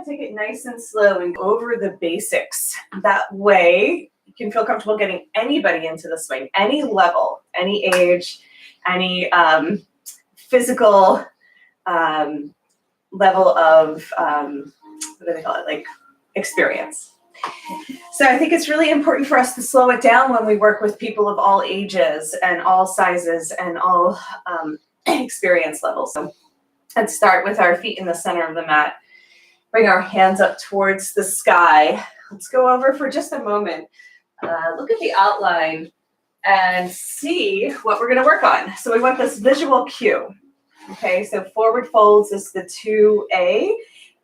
take it nice and slow and go over the basics. That way you can feel comfortable getting anybody into the swing, any level, any age, any physical level of, what do they call it, like experience. So I think it's really important for us to slow it down when we work with people of all ages and all sizes and all experience levels. So let's start with our feet in the center of the mat. Bring our hands up towards the sky. Let's go over for just a moment. Look at the outline and see what we're going to work on. So we want this visual cue. Okay, so forward folds is the 2A.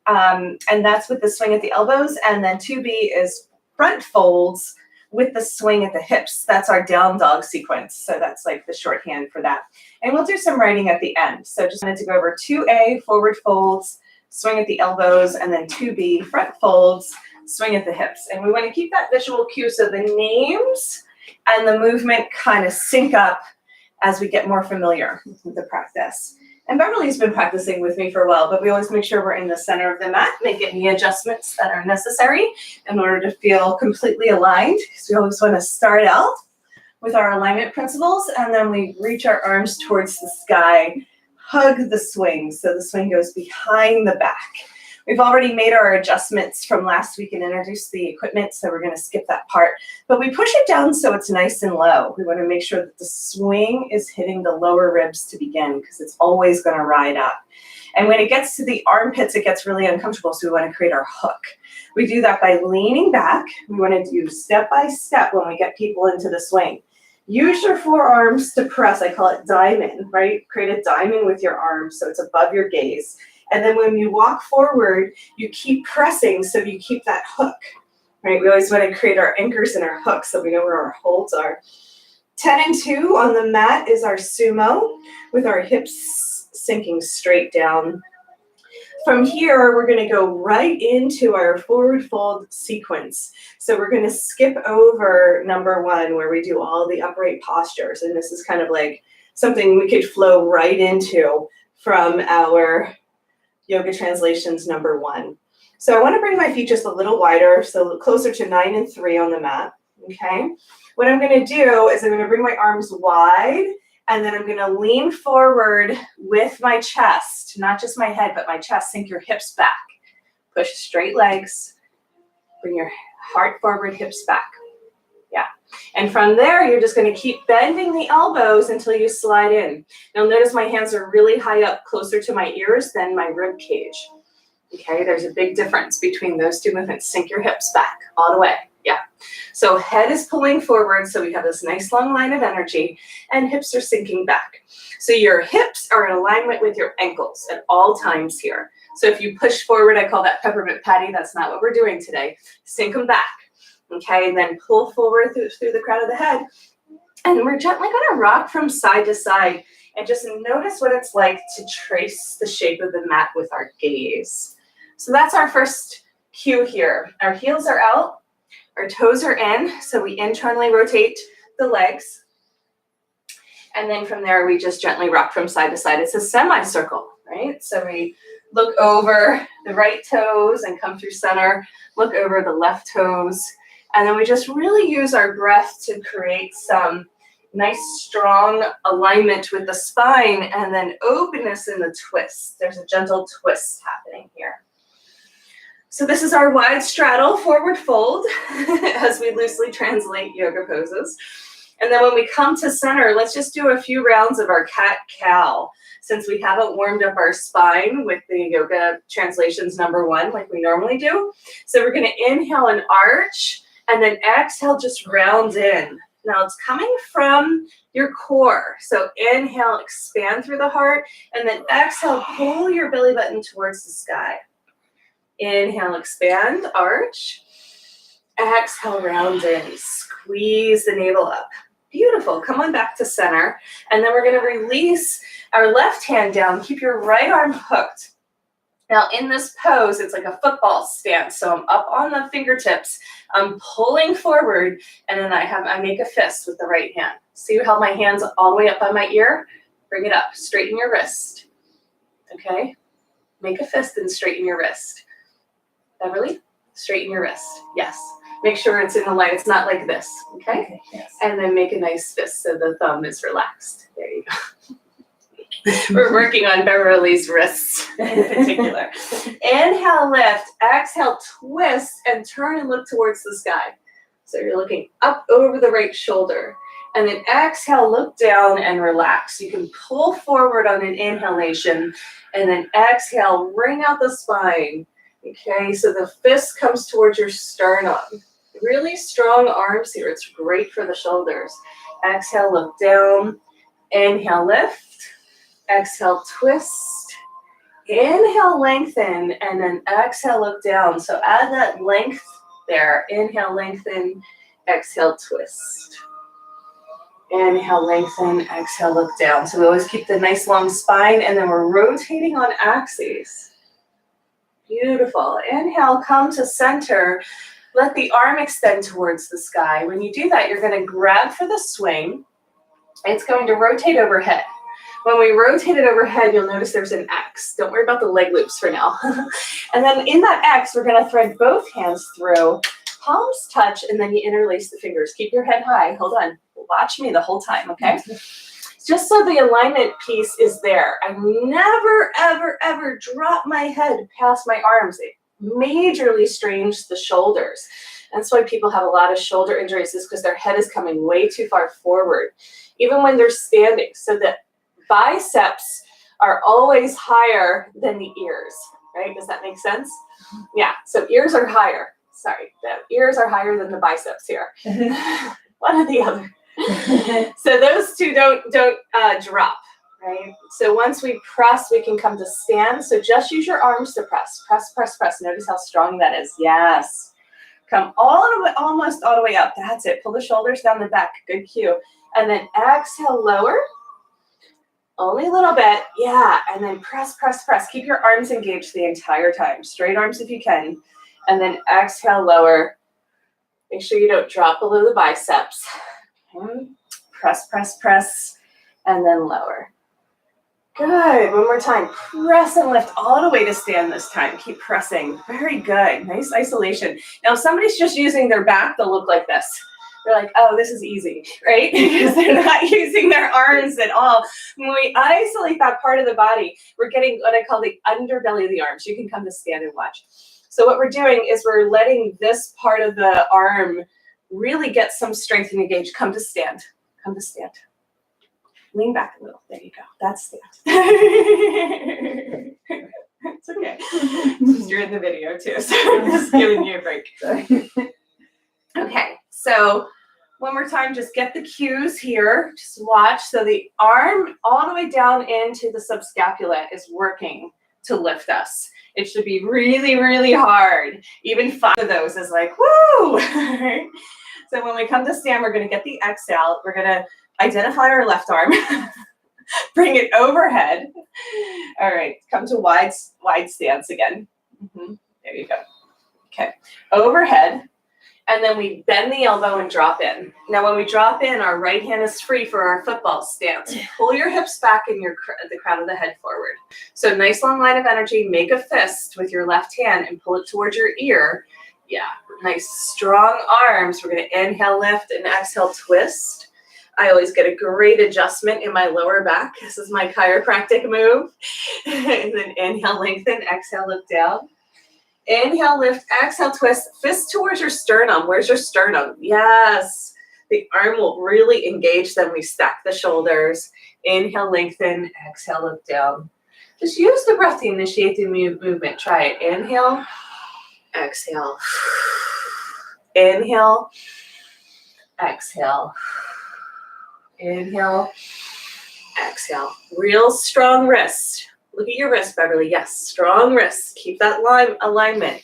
And that's with the swing at the elbows, and then 2B is front folds with the swing at the hips. That's our down dog sequence. So that's like the shorthand for that. And we'll do some writing at the end. So just wanted to go over 2A, forward folds, swing at the elbows, and then 2B, front folds, swing at the hips. And we want to keep that visual cue so the names and the movement kind of sync up as we get more familiar with the practice. And Beverly's been practicing with me for a while, but we always make sure we're in the center of the mat, make any adjustments that are necessary in order to feel completely aligned. Because we always want to start out with our alignment principles, and then we reach our arms towards the sky, hug the swing, so the swing goes behind the back. We've already made our adjustments from last week and introduced the equipment, so we're going to skip that part. But we push it down so it's nice and low. We want to make sure that the swing is hitting the lower ribs to begin, because it's always going to ride up. And when it gets to the armpits, it gets really uncomfortable, so we want to create our hook. We do that by leaning back. We want to do step by step when we get people into the swing. Use your forearms to press. I call it diamond, right? Create a diamond with your arms so it's above your gaze. And then when you walk forward, you keep pressing so you keep that hook, right? We always want to create our anchors and our hooks so we know where our holds are. 10 and 2 on the mat is our sumo with our hips sinking straight down. From here, we're going to go right into our forward fold sequence. So we're going to skip over number 1 where we do all the upright postures. And this is kind of like something we could flow right into from our Yoga Translations number 1. So I want to bring my feet just a little wider, so closer to 9 and 3 on the mat, okay? What I'm going to do is I'm going to bring my arms wide, and then I'm going to lean forward with my chest, not just my head, but my chest. Sink your hips back. Push straight legs. Bring your heart forward, hips back. Yeah. And from there, you're just going to keep bending the elbows until you slide in. Now notice my hands are really high up, closer to my ears than my rib cage. Okay, there's a big difference between those two movements. Sink your hips back all the way. Yeah. So head is pulling forward, so we have this nice long line of energy, and hips are sinking back. So your hips are in alignment with your ankles at all times here. So if you push forward, I call that peppermint patty. That's not what we're doing today. Sink them back. Okay, and then pull forward through the crown of the head. And we're gently going to rock from side to side and just notice what it's like to trace the shape of the mat with our gaze. So that's our first cue here. Our heels are out, our toes are in, so we internally rotate the legs. And then from there, we just gently rock from side to side. It's a semicircle, right? So we look over the right toes and come through center, look over the left toes. And then we just really use our breath to create some nice, strong alignment with the spine, and then openness in the twist. There's a gentle twist happening here. So this is our wide straddle forward fold as we loosely translate yoga poses. And then when we come to center, let's just do a few rounds of our cat-cow, since we haven't warmed up our spine with the Yoga Translations number 1 like we normally do. So we're going to inhale and arch, and then exhale, just round in. Now it's coming from your core. So inhale, expand through the heart, and then exhale, pull your belly button towards the sky. Inhale, expand, arch. Exhale, round in. Squeeze the navel up. Beautiful. Come on back to center. And then we're going to release our left hand down. Keep your right arm hooked. Now in this pose, it's like a football stance. So I'm up on the fingertips. I'm pulling forward, and then I make a fist with the right hand. See how my hand's all the way up by my ear? Bring it up. Straighten your wrist. Okay? Make a fist and straighten your wrist. Beverly, straighten your wrist. Yes. Make sure it's in the line. It's not like this, okay? Yes. And then make a nice fist so the thumb is relaxed. There you go. We're working on Beverly's wrists in particular. Inhale, lift. Exhale, twist, and turn and look towards the sky. So you're looking up over the right shoulder. And then exhale, look down and relax. You can pull forward on an inhalation, and then exhale, wring out the spine. Okay, so the fist comes towards your sternum. Really strong arms here. It's great for the shoulders. Exhale, look down. Inhale, lift. Exhale, twist. Inhale, lengthen, and then exhale, look down. So add that length there. Inhale, lengthen. Exhale, twist. Inhale, lengthen. Exhale, look down. So we always keep the nice long spine, and then we're rotating on axes. Beautiful. Inhale, come to center. Let the arm extend towards the sky. When you do that, you're going to grab for the swing. It's going to rotate overhead. When we rotate it overhead, you'll notice there's an X. Don't worry about the leg loops for now. And then in that X, we're going to thread both hands through. Palms touch, and then you interlace the fingers. Keep your head high. Hold on. Watch me the whole time, okay? Just so the alignment piece is there. I never, ever, ever drop my head past my arms. It majorly strains the shoulders. That's why people have a lot of shoulder injuries, is because their head is coming way too far forward, even when they're standing. So the biceps are always higher than the ears, right? Does that make sense? Yeah, so ears are higher. Sorry, the ears are higher than the biceps here. One or the other. So those two don't drop, right? So once we press, we can come to stand. So just use your arms to press. Press, press, press. Notice how strong that is. Yes. Come all the way, almost all the way up. That's it. Pull the shoulders down the back. Good cue. And then exhale, lower. Only a little bit. Yeah. And then press, press, press. Keep your arms engaged the entire time. Straight arms if you can. And then exhale, lower. Make sure you don't drop below the biceps. Press, press, press, and then lower. Good. One more time. Press and lift all the way to stand this time. Keep pressing. Very good. Nice isolation. Now, if somebody's just using their back, they'll look like this. They're like, oh, this is easy, right? Because they're not using their arms at all. When we isolate that part of the body, we're getting what I call the underbelly of the arms. You can come to stand and watch. So what we're doing is we're letting this part of the arm really get some strength and engage. Come to stand. Come to stand. Lean back a little. There you go. That's stand. It's okay. You're in the video too, so I'm just giving you a break. Okay, so one more time, just get the cues here. Just watch. So the arm all the way down into the subscapula is working to lift us. It should be really, really hard. Even 5 of those is like, woo! So when we come to stand, we're going to get the X out. We're going to identify our left arm. Bring it overhead. All right, come to wide stance again. There you go. Okay, overhead. And then we bend the elbow and drop in. Now when we drop in, our right hand is free for our football stance. Pull your hips back and the crown of the head forward. So nice long line of energy. Make a fist with your left hand and pull it towards your ear. Yeah, nice strong arms. We're going to inhale, lift, and exhale, twist. I always get a great adjustment in my lower back. This is my chiropractic move. And then inhale, lengthen, exhale, look down. Inhale, lift, exhale, twist, fist towards your sternum. Where's your sternum? Yes. The arm will really engage then. We stack the shoulders. Inhale, lengthen, exhale, look down. Just use the breath to initiate the movement. Try it. Inhale, exhale. Inhale, exhale. Inhale, exhale. Real strong wrist. Look at your wrist, Beverly. Yes, strong wrist. Keep that alignment.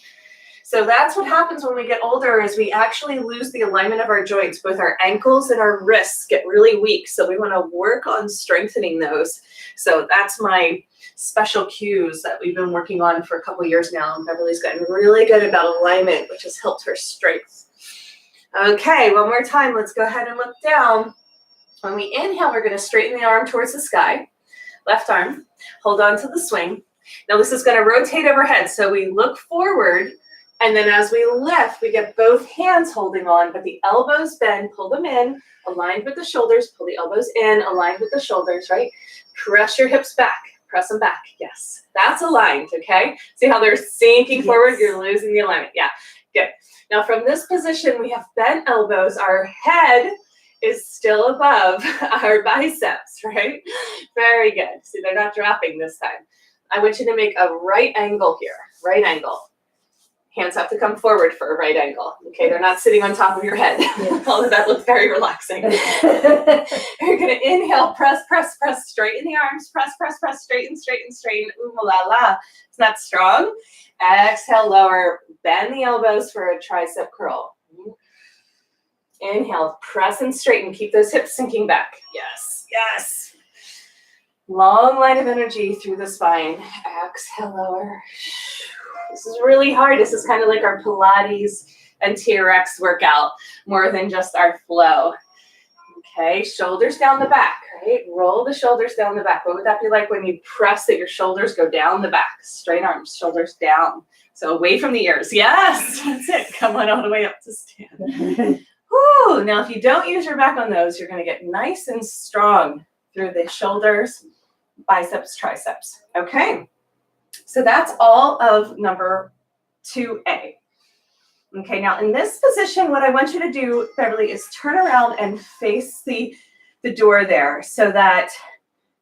So that's what happens when we get older, is we actually lose the alignment of our joints. Both our ankles and our wrists get really weak. So we want to work on strengthening those. So that's my special cues that we've been working on for a couple years now. And Beverly's gotten really good about alignment, which has helped her strength. Okay, one more time. Let's go ahead and look down. When we inhale, we're going to straighten the arm towards the sky. Left arm, hold on to the swing. Now this is going to rotate overhead. So we look forward, And then as we lift, we get both hands holding on, but the elbows bend, pull them in, aligned with the shoulders, pull the elbows in, aligned with the shoulders, right? Press your hips back, press them back, yes. That's aligned, okay? See how they're sinking forward? You're losing the alignment, yeah, good. Now from this position, we have bent elbows, our head is still above our biceps, right? Very good. See, they're not dropping this time. I want you to make a right angle here, right angle. Hands have to come forward for a right angle. Okay, they're not sitting on top of your head. Yes. Although that looks very relaxing. You're gonna inhale, press, press, press, straighten the arms, press, press, press, straighten, straighten, straighten. Ooh la la. It's not strong. Exhale, lower, bend the elbows for a tricep curl. Inhale, press and straighten. Keep those hips sinking back. Yes, yes. Long line of energy through the spine. Exhale, lower. This is really hard. This is kind of like our Pilates and AYRx workout, more than just our flow. Okay, shoulders down the back, right? Roll the shoulders down the back. What would that be like when you press that your shoulders go down the back? Straight arms, shoulders down. So away from the ears. Yes, that's it. Come on all the way up to stand. Whew. Now, if you don't use your back on those, you're going to get nice and strong through the shoulders, biceps, triceps. Okay, so that's all of number 2A. Okay, now in this position, what I want you to do, Beverly, is turn around and face the door there so that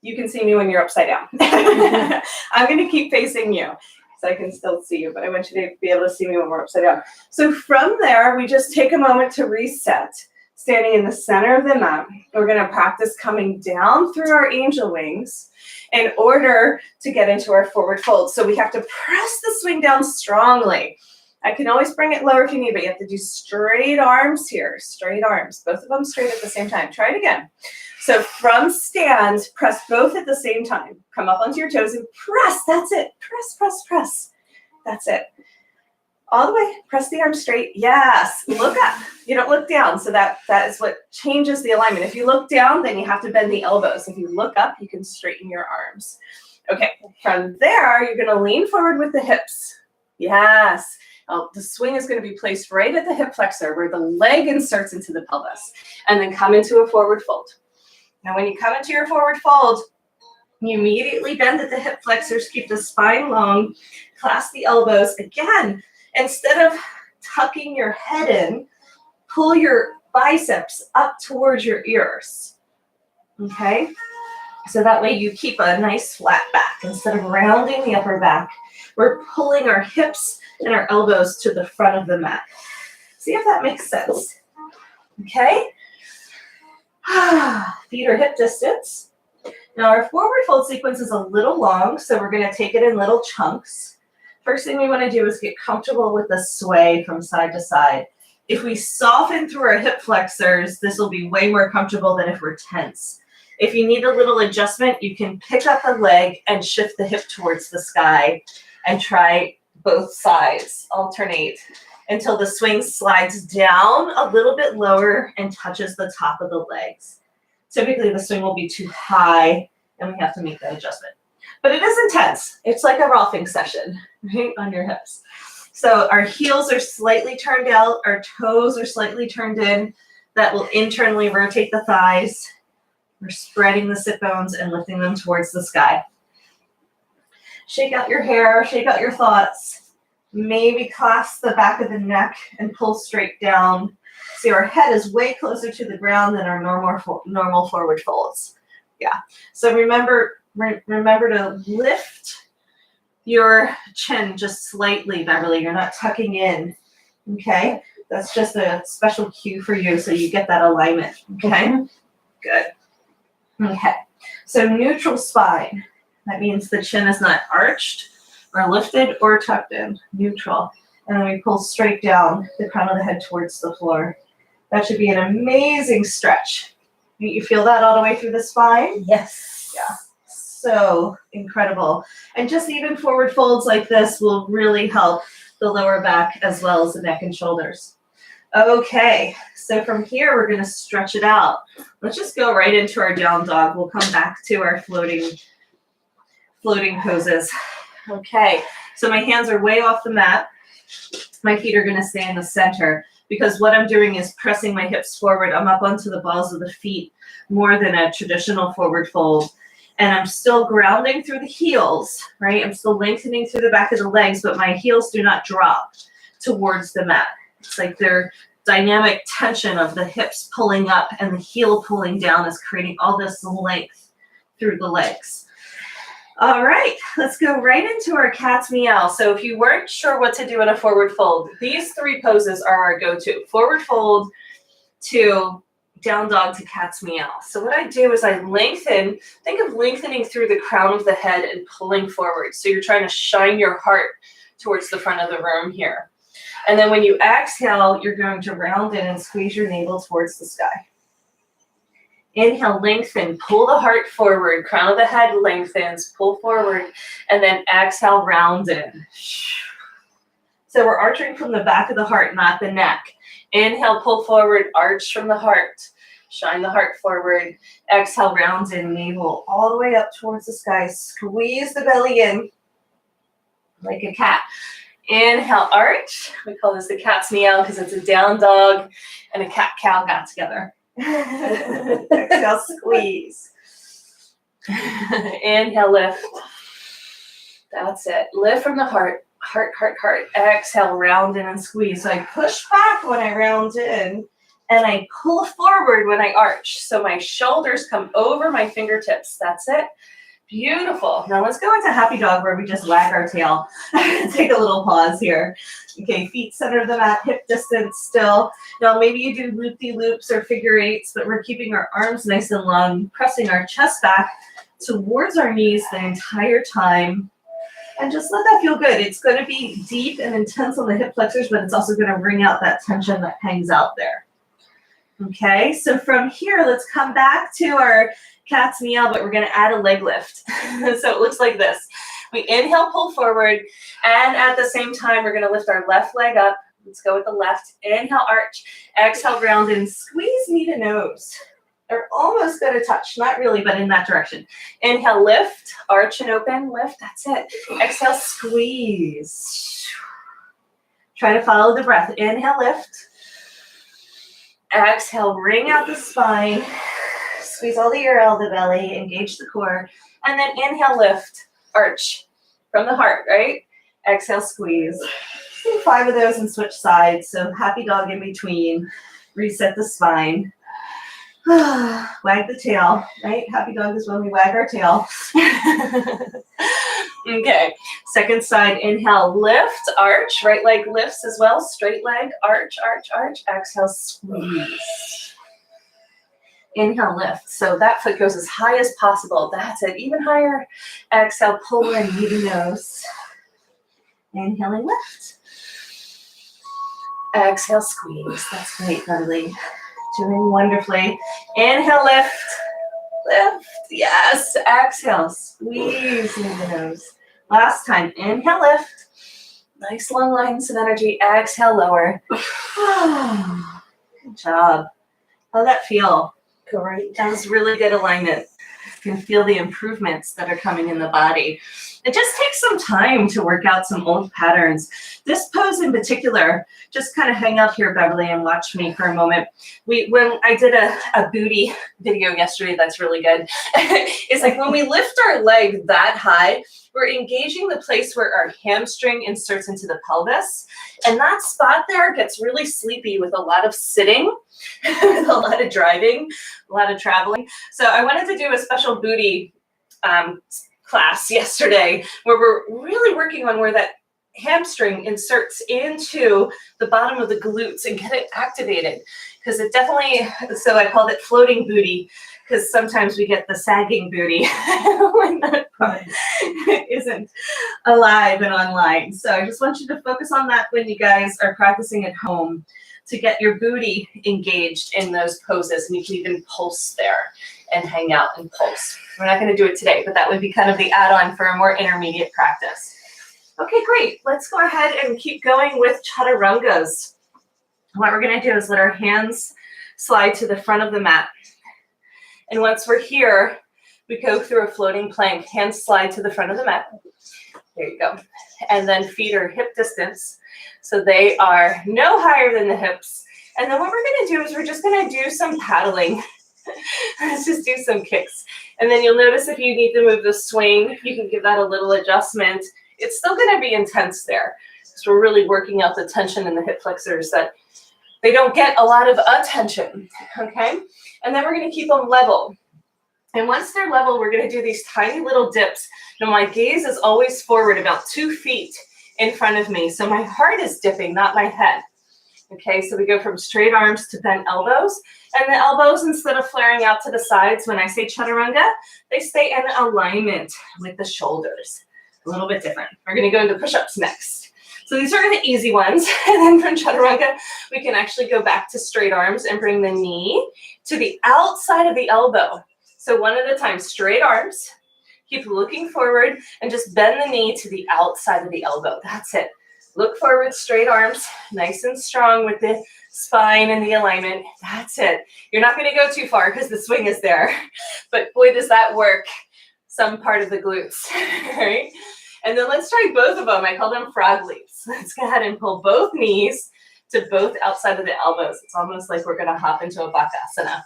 you can see me when you're upside down. I'm going to keep facing you so I can still see you, but I want you to be able to see me when we're upside down. So from there, we just take a moment to reset, standing in the center of the mat. We're going to practice coming down through our angel wings in order to get into our forward fold. So we have to press the swing down strongly. I can always bring it lower if you need, but you have to do straight arms here, straight arms, both of them straight at the same time. Try it again. So from stand, press both at the same time. Come up onto your toes and press, that's it. Press, press, press. That's it. All the way, press the arms straight. Yes, look up. You don't look down, so that is what changes the alignment. If you look down, then you have to bend the elbows. If you look up, you can straighten your arms. Okay, from there, you're gonna lean forward with the hips. Yes. The swing is going to be placed right at the hip flexor where the leg inserts into the pelvis, and then come into a forward fold. Now, when you come into your forward fold, you immediately bend at the hip flexors, keep the spine long, clasp the elbows. Again, instead of tucking your head in, pull your biceps up towards your ears, okay? So that way you keep a nice flat back. Instead of rounding the upper back, we're pulling our hips and our elbows to the front of the mat. See if that makes sense. Okay? Feet are hip distance. Now our forward fold sequence is a little long, so we're going to take it in little chunks. First thing we want to do is get comfortable with the sway from side to side. If we soften through our hip flexors, this will be way more comfortable than if we're tense. If you need a little adjustment, you can pick up a leg and shift the hip towards the sky and try both sides, alternate until the swing slides down a little bit lower and touches the top of the legs. Typically the swing will be too high and we have to make that adjustment. But it is intense. It's like a rolfing session, right, on your hips. So our heels are slightly turned out, our toes are slightly turned in. That will internally rotate the thighs. We're spreading the sit bones and lifting them towards the sky. Shake out your hair, shake out your thoughts. Maybe clasp the back of the neck and pull straight down. See, our head is way closer to the ground than our normal forward folds. Yeah. So remember to lift your chin just slightly, Beverly. You're not tucking in. Okay? That's just a special cue for you so you get that alignment. Okay? Good. Okay. So neutral spine. That means the chin is not arched or lifted or tucked in, neutral. And then we pull straight down the crown of the head towards the floor. That should be an amazing stretch. You feel that all the way through the spine? Yes. Yeah. So incredible. And just even forward folds like this will really help the lower back as well as the neck and shoulders. Okay, so from here, we're going to stretch it out. Let's just go right into our down dog. We'll come back to our floating poses. Okay, so my hands are way off the mat. My feet are going to stay in the center because what I'm doing is pressing my hips forward. I'm up onto the balls of the feet more than a traditional forward fold. And I'm still grounding through the heels, right? I'm still lengthening through the back of the legs, but my heels do not drop towards the mat. It's like their dynamic tension of the hips pulling up and the heel pulling down is creating all this length through the legs. All right, let's go right into our cat's meow. So if you weren't sure what to do in a forward fold, these 3 poses are our go-to. Forward fold to down dog to cat's meow. So what I do is I lengthen, think of lengthening through the crown of the head and pulling forward. So you're trying to shine your heart towards the front of the room here. And then when you exhale, you're going to round in and squeeze your navel towards the sky. Inhale, lengthen, pull the heart forward, crown of the head lengthens, pull forward, and then exhale, round in. So we're arching from the back of the heart, not the neck. Inhale, pull forward, arch from the heart. Shine the heart forward. Exhale, round in, navel all the way up towards the sky. Squeeze the belly in like a cat. Inhale, arch. We call this the cat's meow because it's a down dog and a cat-cow got together. Exhale, squeeze. Inhale, lift. That's it. Lift from the heart. Heart, heart, heart. Exhale, round in and squeeze. So I push back when I round in, and I pull forward when I arch. So my shoulders come over my fingertips. That's it. Beautiful. Now let's go into happy dog where we just wag our tail. Take a little pause here. Okay, feet center of the mat, hip distance still. Now maybe you do loop-de-loops or figure eights, but we're keeping our arms nice and long, pressing our chest back towards our knees the entire time. And just let that feel good. It's going to be deep and intense on the hip flexors, but it's also going to bring out that tension that hangs out there. Okay, so from here, let's come back to our cat's meow, but we're going to add a leg lift. So it looks like this. We inhale, pull forward, and at the same time, we're going to lift our left leg up. Let's go with the left. Inhale, arch. Exhale, round in. Squeeze knee to nose. They're almost going to touch. Not really, but in that direction. Inhale, lift. Arch and open. Lift. That's it. Exhale, squeeze. Try to follow the breath. Inhale, lift. Exhale, wring out the spine. Squeeze all the air out of the belly. Engage the core. And then inhale, lift. Arch from the heart, right? Exhale, squeeze. Do 5 of those and switch sides. So happy dog in between. Reset the spine. Wag the tail, right? Happy dog is when we wag our tail. Okay, second side, inhale, lift, arch, right leg lifts as well, straight leg, arch, arch, arch, exhale, squeeze. Inhale, lift. So that foot goes as high as possible. That's it, even higher. Exhale, pull in, knee to nose. Inhaling, lift. Exhale, squeeze. That's great, Natalie. Doing wonderfully. Inhale, lift. Lift. Yes. Exhale, squeeze into the nose. Last time. Inhale, lift. Nice long lines of energy. Exhale, lower. Good job. How'd that feel? Great. That was really good alignment. You can feel the improvements that are coming in the body. It just takes some time to work out some old patterns. This pose in particular, just kind of hang out here, Beverly, and watch me for a moment. When I did a booty video yesterday, that's really good. It's like when we lift our leg that high, we're engaging the place where our hamstring inserts into the pelvis. And that spot there gets really sleepy with a lot of sitting, with a lot of driving, a lot of traveling. So I wanted to do a special booty class yesterday where we're really working on where that hamstring inserts into the bottom of the glutes and get it activated, because it definitely, so I called it floating booty, because sometimes we get the sagging booty when that part isn't alive and online. So I just want you to focus on that when you guys are practicing at home, to get your booty engaged in those poses, and you can even pulse there and hang out and pulse. We're not going to do it today, but that would be kind of the add-on for a more intermediate practice. Okay, great. Let's go ahead and keep going with chaturangas. What we're going to do is let our hands slide to the front of the mat. And once we're here, we go through a floating plank. Hands slide to the front of the mat. There you go. And then feet are hip distance. So they are no higher than the hips. And then what we're going to do is we're just going to do some paddling. Let's just do some kicks. And then you'll notice if you need to move the swing, you can give that a little adjustment. It's still going to be intense there. So we're really working out the tension in the hip flexors that they don't get a lot of attention, okay? And then we're going to keep them level. And once they're level, we're going to do these tiny little dips. Now my gaze is always forward about 2 feet in front of me. So my heart is dipping, not my head. Okay, so we go from straight arms to bent elbows. And the elbows, instead of flaring out to the sides, when I say chaturanga, they stay in alignment with the shoulders. A little bit different. We're going to go into push-ups next. So these are the easy ones. And then from chaturanga, we can actually go back to straight arms and bring the knee to the outside of the elbow. So one at a time, straight arms. Keep looking forward and just bend the knee to the outside of the elbow. That's it. Look forward, straight arms, nice and strong with the spine and the alignment. That's it. You're not going to go too far because the swing is there. But boy, does that work some part of the glutes, right? And then let's try both of them. I call them frog leaps. Let's go ahead and pull both knees to both outside of the elbows. It's almost like we're going to hop into a bakasana.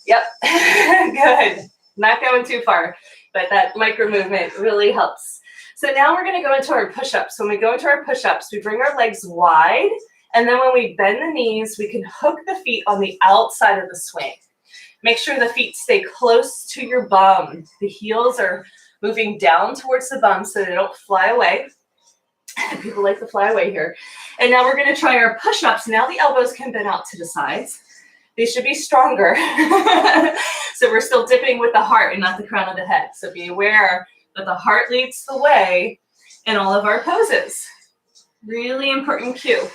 Yep, good. Not going too far, but that micro movement really helps. So now we're going to go into our push-ups. When we go into our push-ups, we bring our legs wide, and then when we bend the knees, we can hook the feet on the outside of the swing. Make sure the feet stay close to your bum. The heels are moving down towards the bum so they don't fly away. People like to fly away here. And now we're going to try our push-ups. Now the elbows can bend out to the sides. These should be stronger. So we're still dipping with the heart and not the crown of the head. So be aware that the heart leads the way in all of our poses. Really important cue.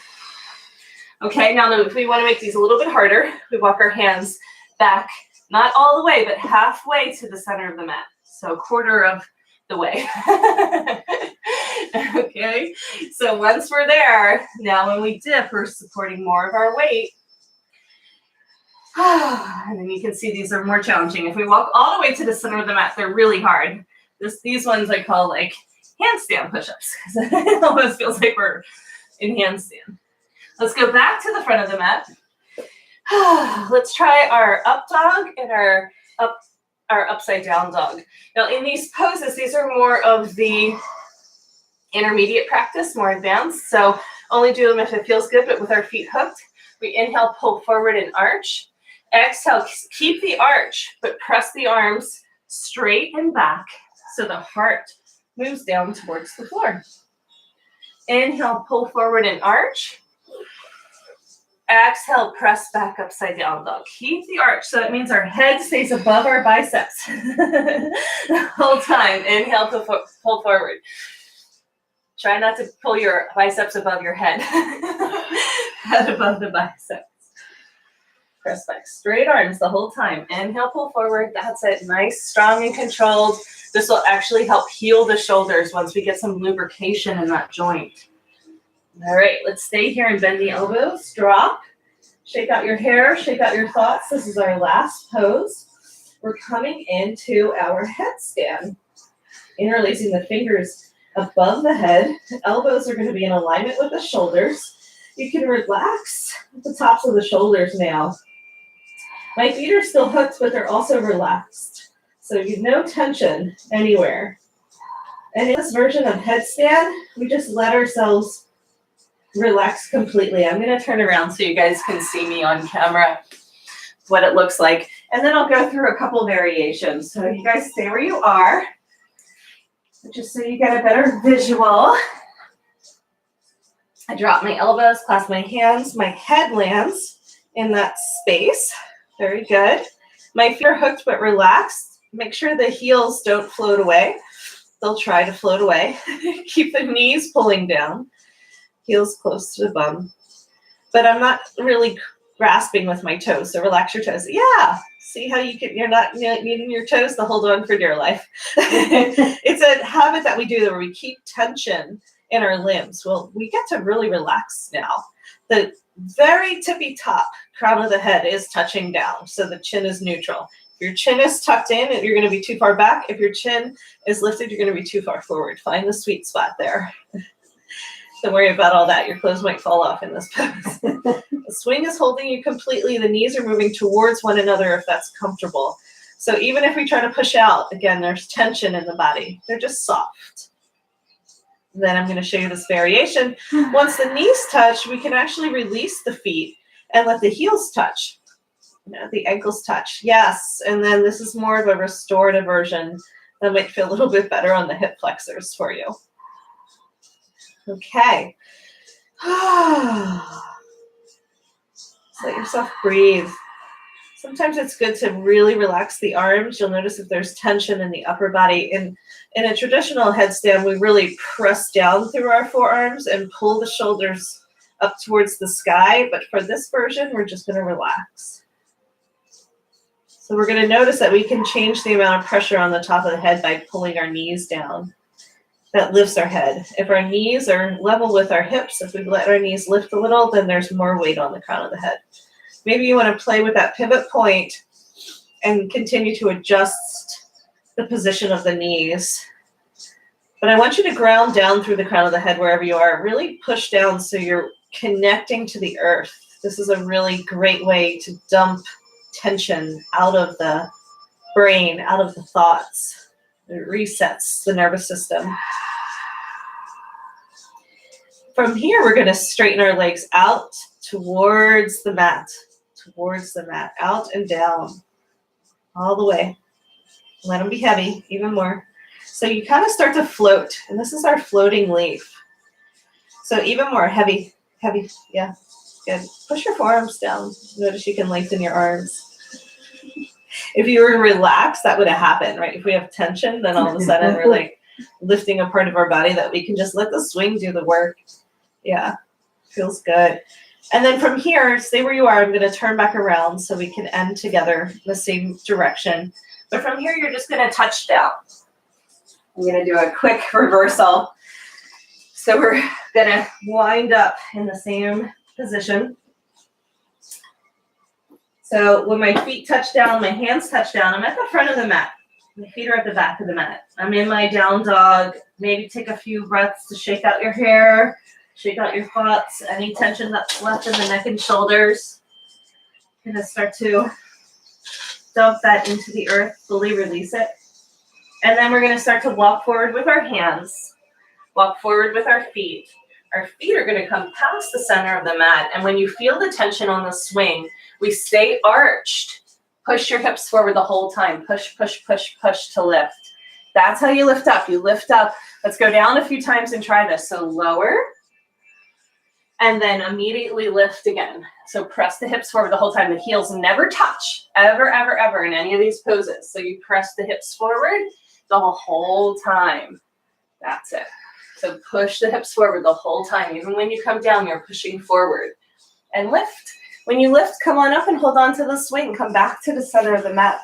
Okay, now if we want to make these a little bit harder, we walk our hands back, not all the way, but halfway to the center of the mat. So 1/4 of the way. Okay, so once we're there, now when we dip, we're supporting more of our weight. And then you can see these are more challenging. If we walk all the way to the center of the mat, they're really hard. These ones I call like handstand push-ups because it almost feels like we're in handstand. Let's go back to the front of the mat. Let's try our up dog and our upside down dog. Now in these poses, these are more of the intermediate practice, more advanced. So only do them if it feels good, but with our feet hooked. We inhale, pull forward and arch. Exhale, keep the arch, but press the arms straight and back so the heart moves down towards the floor. Inhale, pull forward and arch. Exhale, press back upside down dog. Keep the arch, so that means our head stays above our biceps the whole time. Inhale, pull forward. Try not to pull your biceps above your head. Head above the biceps. Press back, straight arms the whole time. Inhale, pull forward. That's it. Nice, strong, and controlled. This will actually help heal the shoulders once we get some lubrication in that joint. All right, let's stay here and bend the elbows. Drop. Shake out your hair. Shake out your thoughts. This is our last pose. We're coming into our headstand. Interlacing the fingers above the head. The elbows are going to be in alignment with the shoulders. You can relax at the tops of the shoulders now. My feet are still hooked, but they're also relaxed. So you have no tension anywhere. And in this version of headstand, we just let ourselves relax completely. I'm going to turn around so you guys can see me on camera, what it looks like. And then I'll go through a couple variations. So you guys stay where you are, just so you get a better visual. I drop my elbows, clasp my hands, my head lands in that space. Very good. My feet are hooked but relaxed. Make sure the heels don't float away. They'll try to float away. Keep the knees pulling down. Heels close to the bum. But I'm not really grasping with my toes, so relax your toes. Yeah, see how you're not needing your toes to hold on for dear life. It's a habit that we do where we keep tension in our limbs. Well, we get to really relax now. The very tippy top crown of the head is touching down, so the chin is neutral. If your chin is tucked in, you're going to be too far back. If your chin is lifted, you're going to be too far forward. Find the sweet spot there. Don't worry about all that. Your clothes might fall off in this pose. The swing is holding you completely. The knees are moving towards one another if that's comfortable. So even if we try to push out, again, there's tension in the body. They're just soft. Then I'm going to show you this variation. Once the knees touch, we can actually release the feet and let the heels touch. The ankles touch. Yes. And then this is more of a restorative version that might feel a little bit better on the hip flexors for you. Okay. Just let yourself breathe. Sometimes it's good to really relax the arms. You'll notice if there's tension in the upper body. In a traditional headstand, we really press down through our forearms and pull the shoulders up towards the sky. But for this version, we're just going to relax. So we're going to notice that we can change the amount of pressure on the top of the head by pulling our knees down. That lifts our head. If our knees are level with our hips, if we let our knees lift a little, then there's more weight on the crown of the head. Maybe you want to play with that pivot point and continue to adjust the position of the knees. But I want you to ground down through the crown of the head wherever you are. Really push down so you're connecting to the earth. This is a really great way to dump tension out of the brain, out of the thoughts. It resets the nervous system. From here, we're going to straighten our legs out towards the mat, out and down, all the way. Let them be heavy, even more. So you kind of start to float, and this is our floating leaf. So even more heavy, yeah, good. Push your forearms down. Notice you can lengthen your arms. If you were relaxed, that would have happened, right? If we have tension, then all of a sudden we're like lifting a part of our body that we can just let the swing do the work. Yeah, feels good. And then from here, stay where you are. I'm going to turn back around so we can end together in the same direction. But from here, you're just going to touch down. I'm going to do a quick reversal. So we're going to wind up in the same position. So when my feet touch down, my hands touch down, I'm at the front of the mat. My feet are at the back of the mat. I'm in my down dog. Maybe take a few breaths to shake out your hair, shake out your thoughts, any tension that's left in the neck and shoulders. Gonna start to dump that into the earth, fully release it. And then we're gonna start to walk forward with our hands, walk forward with our feet. Our feet are gonna come past the center of the mat. And when you feel the tension on the swing, we stay arched. Push your hips forward the whole time. Push, push, push, push to lift. That's how you lift up. You lift up. Let's go down a few times and try this. So lower, and then immediately lift again. So press the hips forward the whole time. The heels never touch, ever, ever, ever in any of these poses. So you press the hips forward the whole time. That's it. So push the hips forward the whole time. Even when you come down, you're pushing forward. And lift. When you lift, come on up and hold on to the swing. Come back to the center of the mat.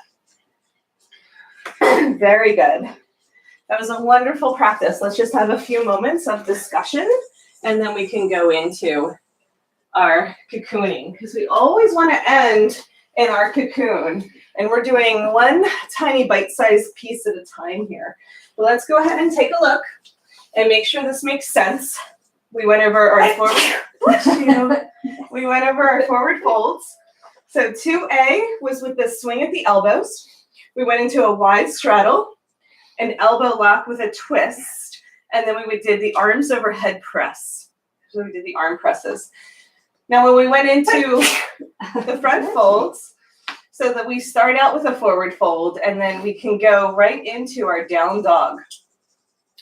Very good. That was a wonderful practice. Let's just have a few moments of discussion, and then we can go into our cocooning, because we always want to end in our cocoon. And we're doing one tiny bite-sized piece at a time here. But let's go ahead and take a look and make sure this makes sense. We went over our forward. We went over our forward folds. So 2A was with the swing at the elbows. We went into a wide straddle, an elbow lock with a twist, and then we did the arms overhead press. So we did the arm presses. Now when we went into the front folds, so that we start out with a forward fold, and then we can go right into our down dog.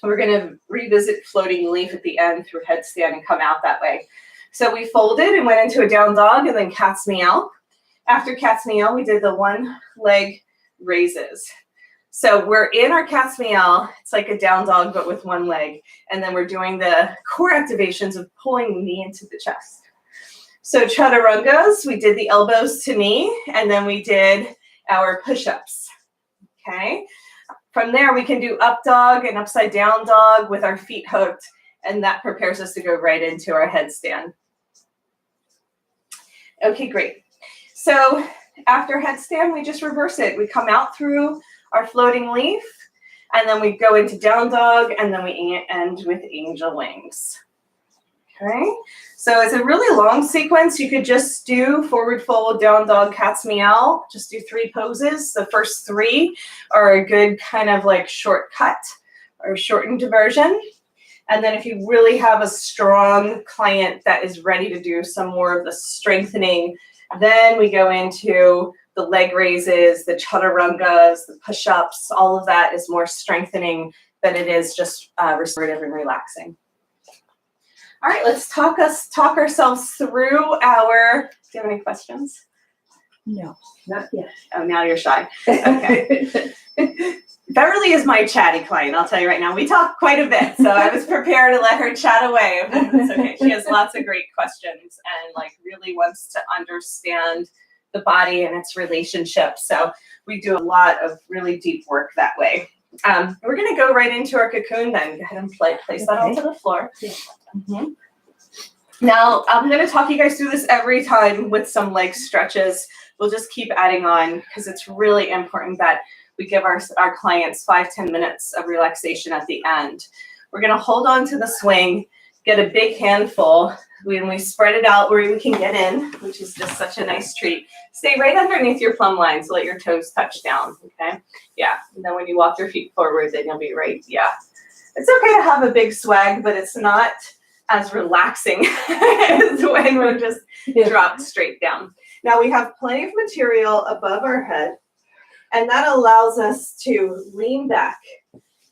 We're going to revisit floating leaf at the end through headstand and come out that way. So we folded and went into a down dog and then cat's meow. After cat's meow, we did the one leg raises. So we're in our cat's meow. It's like a down dog, but with one leg. And then we're doing the core activations of pulling the knee into the chest. So chaturangas, we did the elbows to knee, and then we did our push-ups. Okay. From there, we can do up dog and upside down dog with our feet hooked, and that prepares us to go right into our headstand. Okay, great. So after headstand, we just reverse it. We come out through our floating leaf, and then we go into down dog, and then we end with angel wings. Okay, so it's a really long sequence. You could just do forward fold, down dog, cat's meow. Just do 3 poses. The first 3 are a good kind of like shortcut or shortened version. And then if you really have a strong client that is ready to do some more of the strengthening, then we go into the leg raises, the chaturangas, the push-ups. All of that is more strengthening than it is just restorative and relaxing. All right, let's talk ourselves through our, do you have any questions? No, not yet. Oh, now you're shy. Okay. Beverly is my chatty client, I'll tell you right now. We talk quite a bit, so I was prepared to let her chat away. It's okay. She has lots of great questions and like really wants to understand the body and its relationship. So we do a lot of really deep work that way. We're going to go right into our cocoon then. Go ahead and place that onto the floor. Yeah. Mm-hmm. Now, I'm going to talk you guys through this every time with some leg stretches. We'll just keep adding on because it's really important that we give our clients 5-10 minutes of relaxation at the end. We're going to hold on to the swing, get a big handful. When we spread it out where we can get in, which is just such a nice treat, stay right underneath your plumb line so let your toes touch down, okay? Yeah, and then when you walk your feet forward, then you'll be right, yeah. It's okay to have a big swag, but it's not as relaxing as when we're just dropped straight down. Now we have plenty of material above our head, and that allows us to lean back.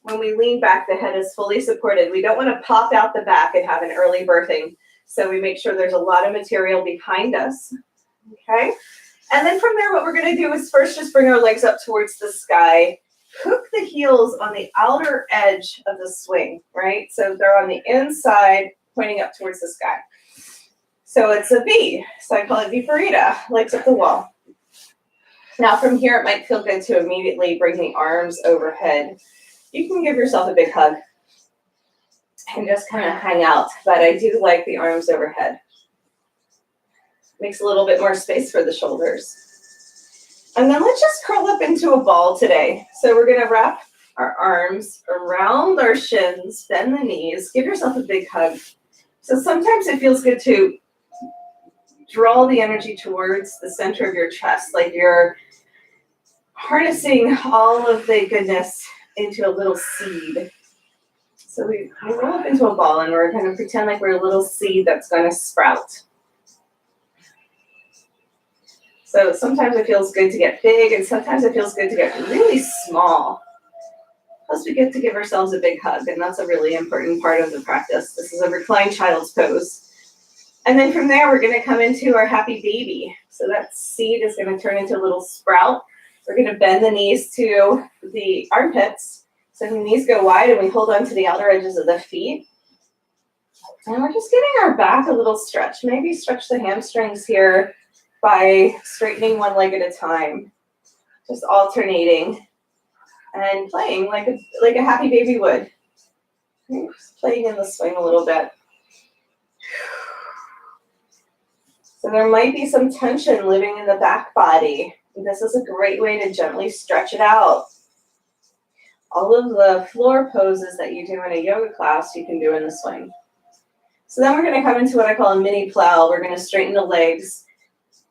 When we lean back, the head is fully supported. We don't want to pop out the back and have an early birthing. So we make sure there's a lot of material behind us, okay? And then from there, what we're gonna do is first just bring our legs up towards the sky, hook the heels on the outer edge of the swing, right? So they're on the inside, pointing up towards the sky. So it's a V, so I call it Viparita, legs up the wall. Now from here, it might feel good to immediately bring the arms overhead. You can give yourself a big hug and just kind of hang out, but I do like the arms overhead. Makes a little bit more space for the shoulders. And then let's just curl up into a ball today. So we're gonna wrap our arms around our shins, bend the knees, give yourself a big hug. So sometimes it feels good to draw the energy towards the center of your chest, like you're harnessing all of the goodness into a little seed. So we roll up into a ball and we're going to pretend like we're a little seed that's going to sprout. So sometimes it feels good to get big and sometimes it feels good to get really small. Plus we get to give ourselves a big hug, and that's a really important part of the practice. This is a reclined child's pose. And then from there, we're going to come into our happy baby. So that seed is going to turn into a little sprout. We're going to bend the knees to the armpits. So the knees go wide and we hold on to the outer edges of the feet. And we're just giving our back a little stretch. Maybe stretch the hamstrings here by straightening one leg at a time. Just alternating and playing like a happy baby would. Just playing in the swing a little bit. So there might be some tension living in the back body. This is a great way to gently stretch it out. All of the floor poses that you do in a yoga class, you can do in the swing. So then we're going to come into what I call a mini plow. We're going to straighten the legs.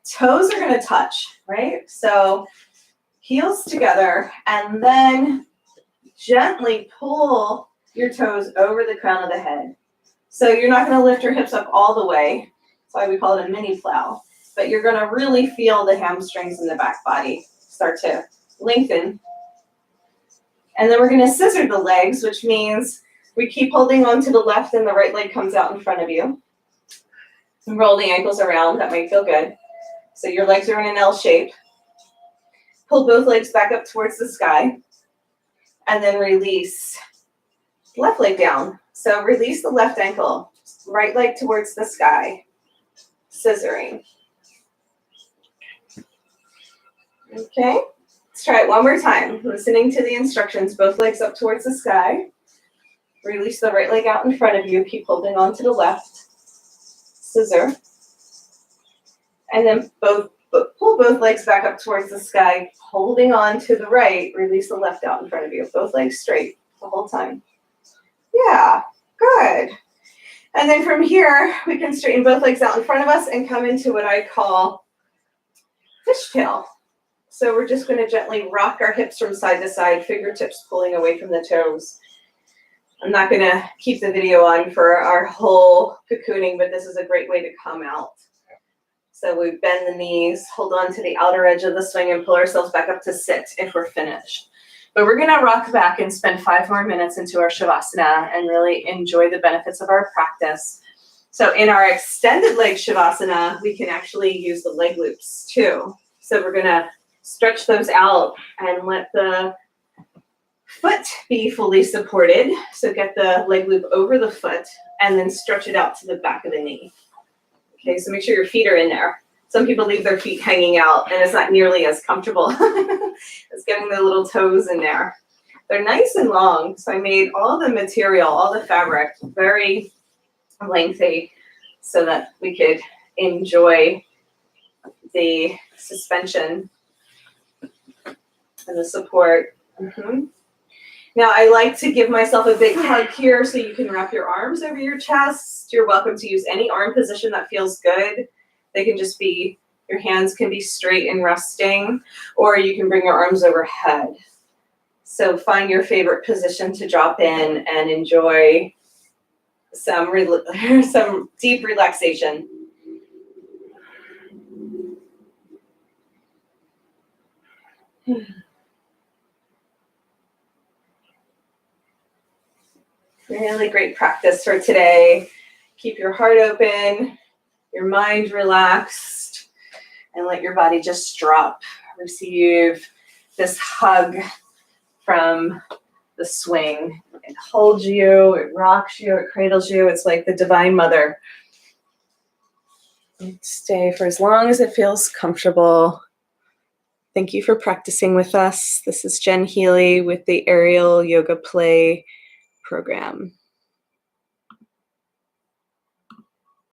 Toes are going to touch, right? So heels together, and then gently pull your toes over the crown of the head. So you're not going to lift your hips up all the way. That's why we call it a mini plow. But you're going to really feel the hamstrings in the back body start to lengthen. And then we're going to scissor the legs, which means we keep holding on to the left and the right leg comes out in front of you. And roll the ankles around. That might feel good. So your legs are in an L shape. Pull both legs back up towards the sky. And then release left leg down. So release the left ankle. Right leg towards the sky. Scissoring. Okay. Let's try it one more time. Listening to the instructions, both legs up towards the sky. Release the right leg out in front of you. Keep holding on to the left. Scissor. And then both But pull both legs back up towards the sky, holding on to the right. Release the left out in front of you. Both legs straight the whole time. Yeah, good. And then from here, we can straighten both legs out in front of us and come into what I call fishtail. So we're just going to gently rock our hips from side to side, fingertips pulling away from the toes. I'm not going to keep the video on for our whole cocooning, but this is a great way to come out. So we bend the knees, hold on to the outer edge of the swing, and pull ourselves back up to sit if we're finished. But we're going to rock back and spend 5 more minutes into our Shavasana and really enjoy the benefits of our practice. So in our extended leg Shavasana, we can actually use the leg loops too. So we're going to stretch those out and let the foot be fully supported. So get the leg loop over the foot and then stretch it out to the back of the knee. Okay, so make sure your feet are in there. Some people leave their feet hanging out and it's not nearly as comfortable as getting the little toes in there. They're nice and long, so I made all the material, all the fabric very lengthy so that we could enjoy the suspension and the support. Now I like to give myself a big hug here so you can wrap your arms over your chest. You're welcome to use any arm position that feels good. They can just be, your hands can be straight and resting, or you can bring your arms overhead. So find your favorite position to drop in and enjoy some deep relaxation. Really great practice for today. Keep your heart open, your mind relaxed, and let your body just drop. Receive this hug from the swing. It holds you, it rocks you, it cradles you. It's like the Divine Mother. Stay for as long as it feels comfortable. Thank you for practicing with us. This is Jen Healy with the AerialYogaPlay program.